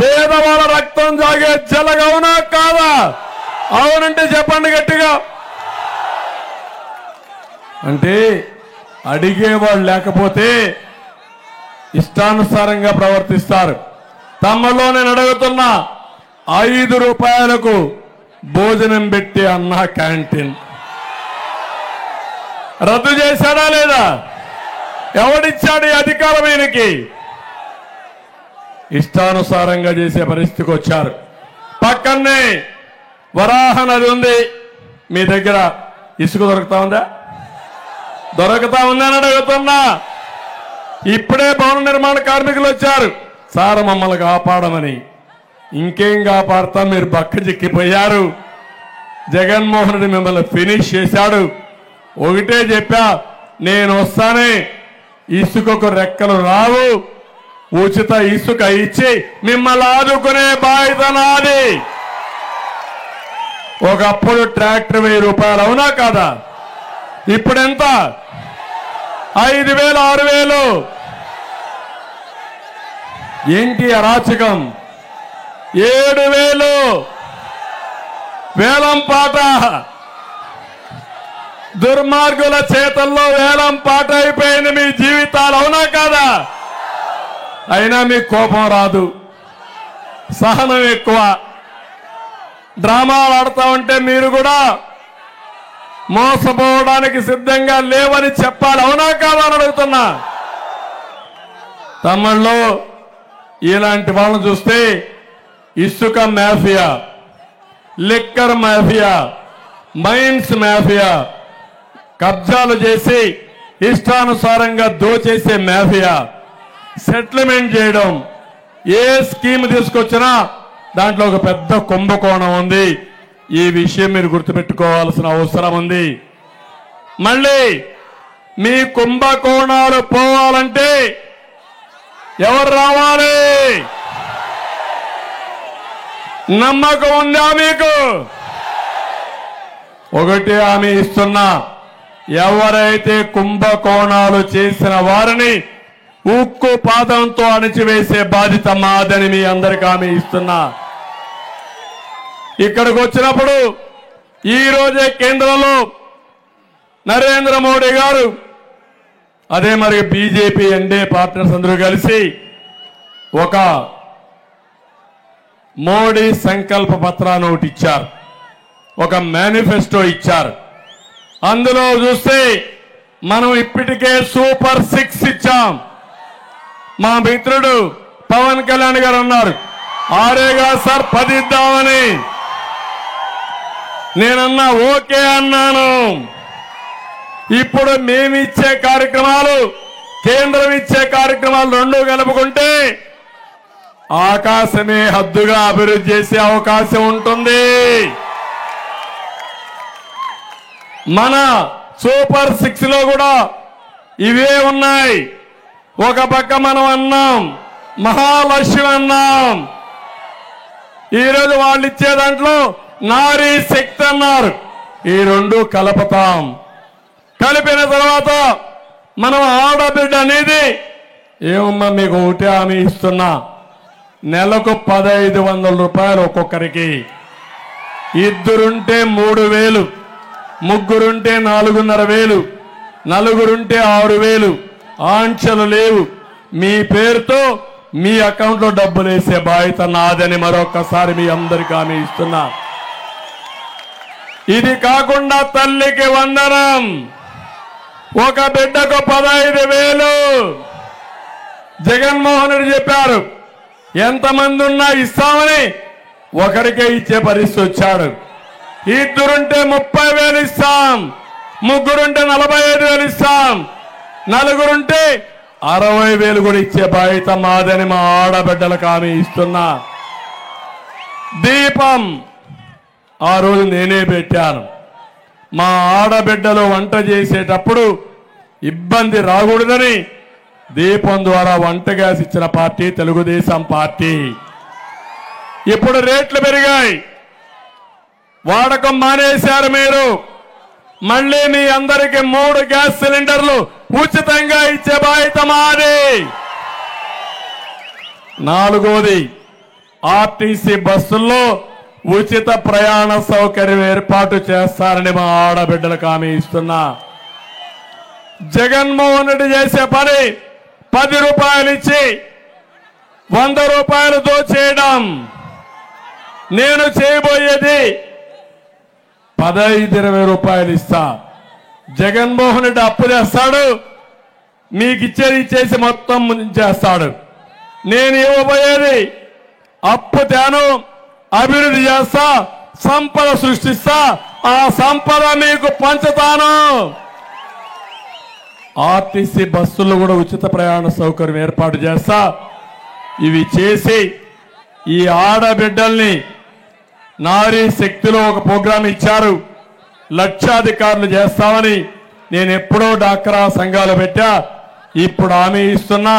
పేదవాళ్ళ రక్తం సాగే జలగ. అవునా కాదా? అవునంటే చెప్పండి గట్టిగా. అంటే అడిగేవాళ్ళు లేకపోతే ఇష్టానుసారంగా ప్రవర్తిస్తారు. తమలో నేను అడుగుతున్నా, 5 రూపాయలకు భోజనం పెట్టి అన్న క్యాంటీన్ రద్దు చేశాడా లేదా? ఎవడిచ్చాడు ఈ అధికారం ఈయనకి? ఇష్టానుసారంగా చేసే పరిస్థితికి వచ్చారు. పక్కనే వరాహ నది ఉంది. మీ దగ్గర ఇసుక దొరుకుతా ఉందా? దొరుకుతా ఉందని అడుగుతున్నా. ఇప్పుడే భవన నిర్మాణ కార్మికులు వచ్చారు, సార్ మమ్మల్ని కాపాడమని. ఇంకేం కాపాడతాం? మీరు బక్క చిక్కిపోయారు. జగన్మోహన్ రెడ్డి మిమ్మల్ని ఫినిష్ చేశాడు. ఒకటే చెప్పా, నేను వస్తానే ఇసుకకు రెక్కలు రావు, ఉచిత ఇసుక ఇచ్చి మిమ్మల్ని ఆదుకునే బాధ్యత నాది. ఒకప్పుడు ట్రాక్టర్ 1000 రూపాయలు. అవునా కాదా? ఇప్పుడెంత? 5,000, 6,000. ఏంటి అరాచకం? 7,000. వేలం పాట దుర్మార్గుల చేతల్లో వేలం పాట అయిపోయింది మీ జీవితాలు, అవునా కాదా? అయినా మీకు కోపం రాదు, సహనం ఎక్కువ. డ్రామాలు ఆడుతూ ఉంటే మీరు కూడా మోసపోవడానికి సిద్ధంగా లేవని చెప్పాలి, అవునా కాదా అని అడుగుతున్నా. తమిళ్లో ఇలాంటి వాళ్ళని చూస్తే ఇసుక mafia, liquor mafia, mines mafia, కబ్జాలు చేసి ఇష్టానుసారంగా దోచేసే మాఫియా, సెటిల్మెంట్ చేయడం, ఏ స్కీమ్ తీసుకొచ్చినా దాంట్లో ఒక పెద్ద కుంభకోణం ఉంది. ఈ విషయం మీరు గుర్తుపెట్టుకోవాల్సిన అవసరం ఉంది. మళ్ళీ మీ కుంభకోణాలు పోవాలంటే ఎవరు రావాలి? నమ్మకం ఉందా మీకు? ఒకటి హామీ ఇస్తున్నా, ఎవరైతే కుంభకోణాలు చేసిన వారిని ఉక్కు పాదంతో అణిచివేసే బాధ్యత మాదని మీ అందరికీ హామీ ఇస్తున్నా. ఇక్కడికి వచ్చినప్పుడు ఈ రోజే కేంద్రంలో నరేంద్ర మోడీ గారు, అదే మరి బీజేపీ ఎన్డీఏ పార్ట్నర్స్ అందరూ కలిసి ఒక మోడీ సంకల్ప పత్రాన్ని ఒకటి ఇచ్చారు, ఒక మేనిఫెస్టో ఇచ్చారు. అందులో చూస్తే మనం ఇప్పటికే సూపర్ 6 ఇచ్చాం. మా మిత్రుడు పవన్ కళ్యాణ్ గారు అన్నారు, ఆరేగా సార్ 10 ఇద్దామని. నేనన్నా ఓకే అన్నాను. ఇప్పుడు మేమిచ్చే కార్యక్రమాలు, కేంద్రం ఇచ్చే కార్యక్రమాలు రెండు కలుపుకుంటే ఆకాశమే హద్దుగా అభివృద్ధి చేసే అవకాశం ఉంటుంది. మన సూపర్ 6 లో కూడా ఇవే ఉన్నాయి. ఒక పక్క మనం అన్నాం మహాలక్ష్మి అన్నాం, ఈరోజు వాళ్ళు ఇచ్చే దాంట్లో నారీ శక్తి అన్నారు. ఈ రెండు కలుపుతాం. కలిపిన తర్వాత మనం ఆడబిడ్డ అనేది ఏమమ్మా మీకు ఒకటే హామీ ఇస్తున్నా, నెలకు 1500 రూపాయలు ఒక్కొక్కరికి. ఇద్దరుంటే 3000, ముగ్గురుంటే 4500, నలుగురుంటే 6000. ఆంక్షలు లేవు. మీ పేరుతో మీ అకౌంట్లో డబ్బులు వేసే బాధ్యత నాదని మరొకసారి మీ అందరికీ హామీ ఇస్తున్నా. ఇది కాకుండా తల్లికి వందనం, ఒక బిడ్డకు 15,000. జగన్మోహన్ రెడ్డి చెప్పారు ఎంతమంది ఉన్నా ఇస్తామని, ఒకరికే ఇచ్చే పరిస్థితి వచ్చాడు. ఇద్దరుంటే 30,000 ఇస్తాం, ముగ్గురుంటే 45,000 ఇస్తాం, నలుగురుంటే 60,000 కూడా ఇచ్చే బాధ్యత మాదని మా ఆడబిడ్డలకు హామీ ఇస్తున్నా. దీపం ఆ రోజు నేనే పెట్టాను. మా ఆడబిడ్డలు వంట చేసేటప్పుడు ఇబ్బంది రాకూడదని దీపం ద్వారా వంట గ్యాస్ ఇచ్చిన పార్టీ తెలుగుదేశం పార్టీ. ఇప్పుడు రేట్లు పెరిగాయి, వాడకం మానేశారు మీరు. మళ్ళీ మీ అందరికి 3 గ్యాస్ సిలిండర్లు ఉచితంగా ఇచ్చే బాధ్యత మాది. నాలుగోది, ఆర్టీసీ బస్సుల్లో ఉచిత ప్రయాణ సౌకర్యం ఏర్పాటు చేస్తారని మా ఆడబిడ్డలకు హామీ ఇస్తున్నా. జగన్మోహన్ రెడ్డి చేసే పని 10 రూపాయలు ఇచ్చి 100 రూపాయలు దోచేయడం. నేను చేయబోయేది 15-20 రూపాయలు ఇస్తా. జగన్మోహన్ రెడ్డి అప్పు చేస్తాడు, మీకు ఇచ్చేది ఇచ్చేసి మొత్తం చేస్తాడు. నేను ఇవ్వబోయేది అప్పు తేను, అభివృద్ధి చేస్తా, సంపద సృష్టిస్తా, ఆ సంపద మీకు పంచుతాను. ఆర్టీసీ బస్సుల్లో కూడా ఉచిత ప్రయాణ సౌకర్యం ఏర్పాటు చేస్తా. ఇవి చేసి ఈ ఆడబిడ్డల్ని నారీ శక్తిలో ఒక ప్రోగ్రాం ఇచ్చారు, లక్షాధికారులు చేస్తామని. నేను ఎప్పుడో డాక్రా సంఘాలు పెట్టా, ఇప్పుడు హామీ ఇస్తున్నా.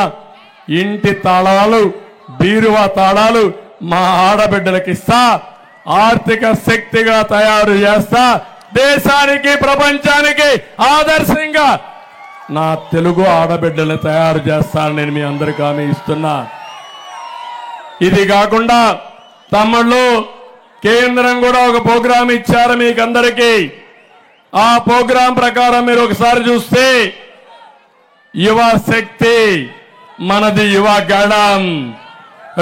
ఇంటి తాళాలు, బీరువా తాళాలు మా ఆడబిడ్డలకు ఇస్తా. ఆర్థిక శక్తిగా తయారు చేస్తా. దేశానికి ప్రపంచానికి ఆదర్శంగా నా తెలుగు ఆడబిడ్డల్ని తయారు చేస్తానని నేను మీ అందరికీ హామీ ఇస్తున్నా. ఇది కాకుండా తమ్ముళ్ళు కేంద్రం కూడా ఒక ప్రోగ్రాం ఇచ్చారు మీకు అందరికీ. ఆ ప్రోగ్రాం ప్రకారం మీరు ఒకసారి చూస్తే యువ శక్తి మనది యువ గళం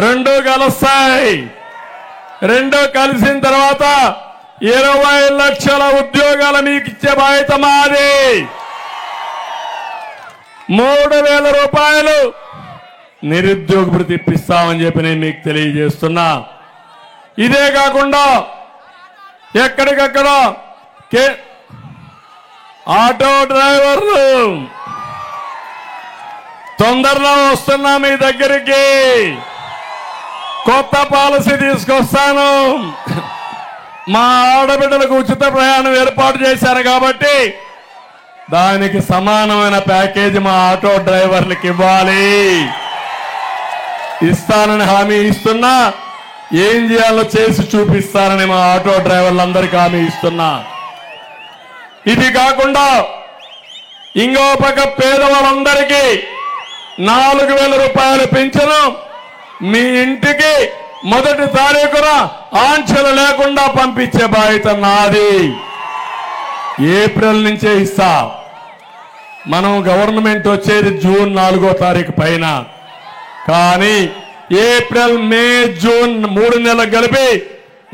రెండు కలుస్తాయి. రెండు కలిసిన తర్వాత 20 లక్షల ఉద్యోగాలు మీకు ఇచ్చే బాధ్యత మాది. 3,000 రూపాయలు నిరుద్యోగ భృతి ఇప్పిస్తామని చెప్పి నేను మీకు తెలియజేస్తున్నా. ఇదే కాకుండా ఎక్కడికక్కడ ఆటో డ్రైవర్లు తొందరలో వస్తున్నా మీ దగ్గరికి. కొత్త పాలసీ తీసుకొస్తాను. మా ఆడబిడ్డలకు ఉచిత ప్రయాణం ఏర్పాటు చేశారు కాబట్టి దానికి సమానమైన ప్యాకేజీ మా ఆటో డ్రైవర్లకు ఇవ్వాలి. ఇస్తానని హామీ ఇస్తున్నా. ఏం చేయాలో చేసి చూపిస్తానని మా ఆటో డ్రైవర్లందరికీ హామీ ఇస్తున్నా. ఇది కాకుండా ఇంకో పక్క పేదవాళ్ళందరికీ 4,000 రూపాయలు పెంచను మీ ఇంటికి మొదటి తారీఖున ఆంక్షలు లేకుండా పంపించే బాధ్యత నాది. ఏప్రిల్ నుంచే ఇస్తా. మనం గవర్నమెంట్ వచ్చేది జూన్ 4వ తారీఖు పైన. కానీ ఏప్రిల్, మే, జూన్ 3 నెలలు కలిపి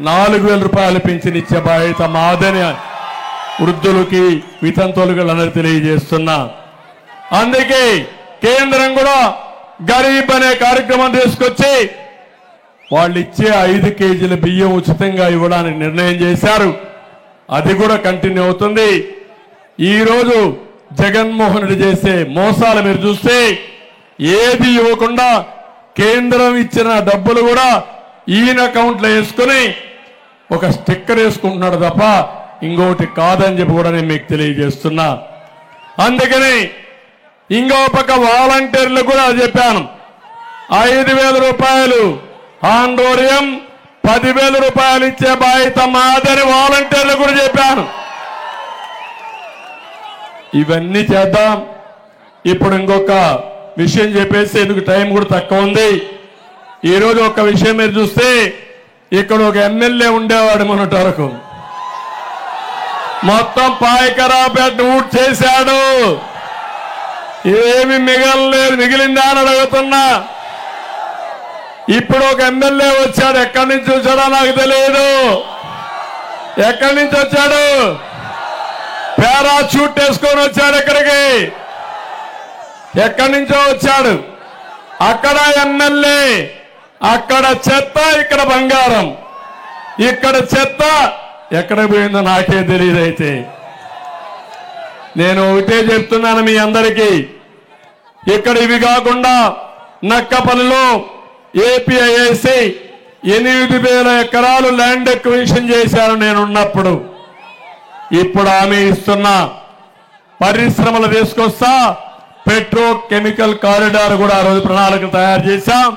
4,000 రూపాయలు పెంచినిచ్చే బాధ్యత మాదని వృద్ధులకి వితంతువులకు అందరూ తెలియజేస్తున్నా. అందుకే కేంద్రం కూడా గరీబ్ అనే కార్యక్రమం తీసుకొచ్చి వాళ్ళు ఇచ్చే 5 కేజీల బియ్యం ఉచితంగా ఇవ్వడానికి నిర్ణయం చేశారు. అది కూడా కంటిన్యూ అవుతుంది. ఈరోజు జగన్మోహన్ రెడ్డి చేసే మోసాలు మీరు చూస్తే ఏది ఇవ్వకుండా కేంద్రం ఇచ్చిన డబ్బులు కూడా ఈయన అకౌంట్లో వేసుకుని ఒక స్టిక్కర్ వేసుకుంటున్నాడు తప్ప ఇంకోటి కాదని చెప్పి కూడా నేను మీకు తెలియజేస్తున్నా. అందుకని ఇంకో పక్క వాలంటీర్లు కూడా చెప్పాను. 5,000 రూపాయలు ఆందోళన 10,000 రూపాయలు ఇచ్చే బాధ్యత మాదని వాలంటీర్లు కూడా చెప్పాను. ఇవన్నీ చేద్దాం. ఇప్పుడు ఇంకొక విషయం చెప్పేసి ఎందుకు టైం కూడా తక్కువ ఉంది. ఈరోజు ఒక విషయం మీరు చూస్తే ఇక్కడ ఒక ఎమ్మెల్యే ఉండేవాడు మొన్నటి వరకు. మొత్తం పాయకరాపేట ఊట్ చేశాడు. ఏమి మిగలలేదు. మిగిలిందా అని అడుగుతున్నా. ఇప్పుడు ఒక ఎమ్మెల్యే వచ్చాడు. ఎక్కడి నుంచి వచ్చాడో నాకు తెలియదు. ఎక్కడి నుంచి వచ్చాడు? పారాచూట్ వేసుకొని వచ్చాడు. ఎక్కడికి? ఎక్కడి నుంచో వచ్చాడు. అక్కడ ఎమ్మెల్యే, అక్కడ చెత్త, ఇక్కడ బంగారం. ఇక్కడ చెత్త ఎక్కడ పోయిందో నాకే తెలియదు. అయితే నేను ఒకటే చెప్తున్నాను మీ అందరికీ, ఇక్కడ ఇవి కాకుండా నక్కపల్లిలో ఏపీఐఐసి 8,000 ఎకరాలు ల్యాండ్ ఎక్విజిషన్ చేశారు నేనున్నప్పుడు. ఇప్పుడు హామీ ఇస్తున్నా, పరిశ్రమలు తీసుకొస్తా. పెట్రో కెమికల్ కారిడార్ కూడా ఆ రోజు ప్రణాళిక తయారు చేశాం.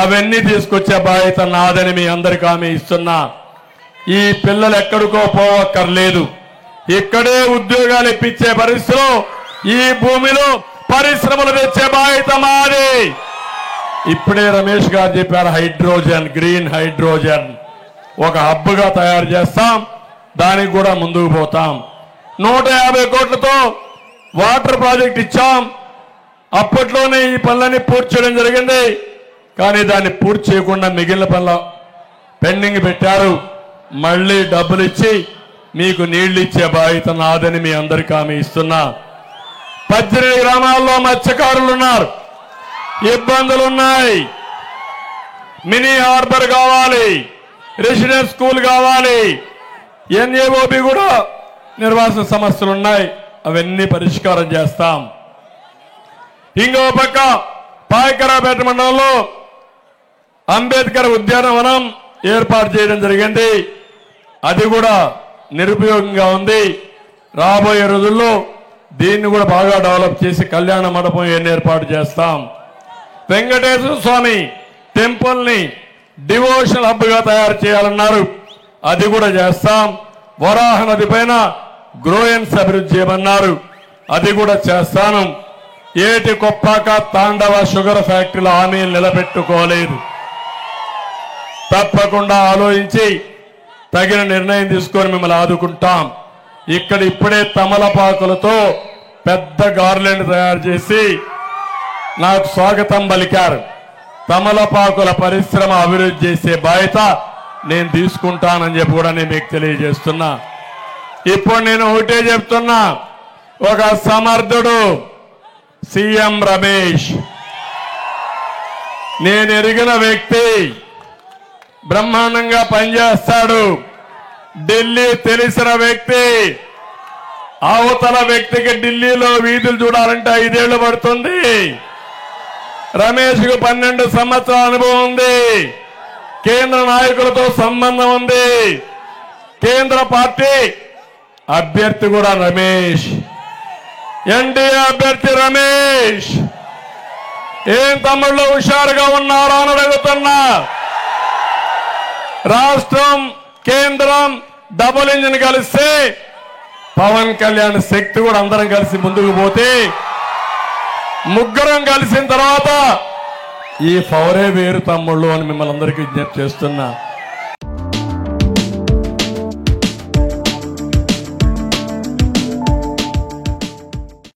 అవన్నీ తీసుకొచ్చే బాధ్యత నాదని మీ అందరికీ హామీ ఇస్తున్నా. ఈ పిల్లలు ఎక్కడికో పోవక్కర్లేదు. ఇక్కడే ఉద్యోగాలు ఇప్పించే పరిస్థితిలో ఈ భూమిలో పరిశ్రమలు తెచ్చే బాధ్యత మాది. ఇప్పుడే రమేష్ గారు చెప్పారు, హైడ్రోజన్, గ్రీన్ హైడ్రోజన్ ఒక హబ్గా తయారు చేస్తాం. దానికి కూడా ముందుకు పోతాం. 150 కోట్లతో వాటర్ ప్రాజెక్ట్ ఇచ్చాం. అప్పట్లోనే ఈ పనులన్నీ పూర్తి చేయడం జరిగింది. కానీ దాన్ని పూర్తి చేయకుండా మిగిలిన పనులు పెండింగ్ పెట్టారు. మళ్ళీ డబ్బులు ఇచ్చి మీకు నీళ్లు ఇచ్చే బాధ్యత నాదని మీ అందరికీ హామీ ఇస్తున్నా. 18 గ్రామాల్లో మత్స్యకారులు ఉన్నారు. ఇబ్బందులున్నాయి. మినీ హార్బర్ కావాలి, రెసిడెన్స్ స్కూల్ కావాలి, ఎన్ఏఓబి కూడా నిర్వాసన సమస్యలు ఉన్నాయి. అవన్నీ పరిష్కారం చేస్తాం. ఇంకో పక్క పాయకరాపేట మండలంలో అంబేద్కర్ ఉద్యానవనం ఏర్పాటు చేయడం జరిగింది. అది కూడా నిరుపయోగంగా ఉంది. రాబోయే రోజుల్లో దీన్ని కూడా బాగా డెవలప్ చేసి కళ్యాణ మండపం ఏర్పాటు చేస్తాం. వెంకటేశ్వర స్వామి టెంపుల్ ని డివోషనల్ హబ్ గా తయారు చేయాలన్నారు. అది కూడా చేస్తాం. వరాహ నది పైన గ్రోయన్స్ అభివృద్ధి చేయమన్నారు. అది కూడా చేస్తాను. ఏటి కొప్పాక తాండవ షుగర్ ఫ్యాక్టరీలో హామీలు నిలబెట్టుకోలేదు. తప్పకుండా ఆలోచించి తగిన నిర్ణయం తీసుకొని మిమ్మల్ని ఆదుకుంటాం. ఇక్కడ ఇప్పుడే తమలపాకులతో పెద్ద గార్లెండ్ తయారు చేసి నాకు స్వాగతం పలికారు. తమలపాకుల పరిశ్రమ అభివృద్ధి చేసే బాధ్యత నేను తీసుకుంటానని చెప్పి కూడా నేను మీకు తెలియజేస్తున్నా. ఇప్పుడు నేను ఒకటే చెప్తున్నా, ఒక సమర్థుడు సీఎం రమేష్, నేను ఎరిగిన వ్యక్తి, బ్రహ్మాండంగా పనిచేస్తాడు, ఢిల్లీ తెలిసిన వ్యక్తి. అవతల వ్యక్తికి ఢిల్లీలో వీధులు చూడాలంటే 5 ఏళ్లు పడుతుంది. రమేష్ కు 12 సంవత్సరాల అనుభవం ఉంది. కేంద్ర నాయకులతో సంబంధం ఉంది. కేంద్ర పార్టీ అభ్యర్థి కూడా రమేష్, ఎన్డీఏ అభ్యర్థి రమేష్. ఏం తమ్ముళ్ళు హుషారుగా ఉన్నారా అని అడుగుతున్నా. రాష్ట్రం కేంద్రం డబుల్ ఇంజిన్ కలిస్తే పవన్ కళ్యాణ్ శక్తి కూడా అందరం కలిసి ముందుకు పోతే, ముగ్గురం కలిసిన తర్వాత ఈ పవరే వేరు తమ్ముళ్ళు అని మిమ్మల్ని అందరికీ విజ్ఞప్తి చేస్తున్నా.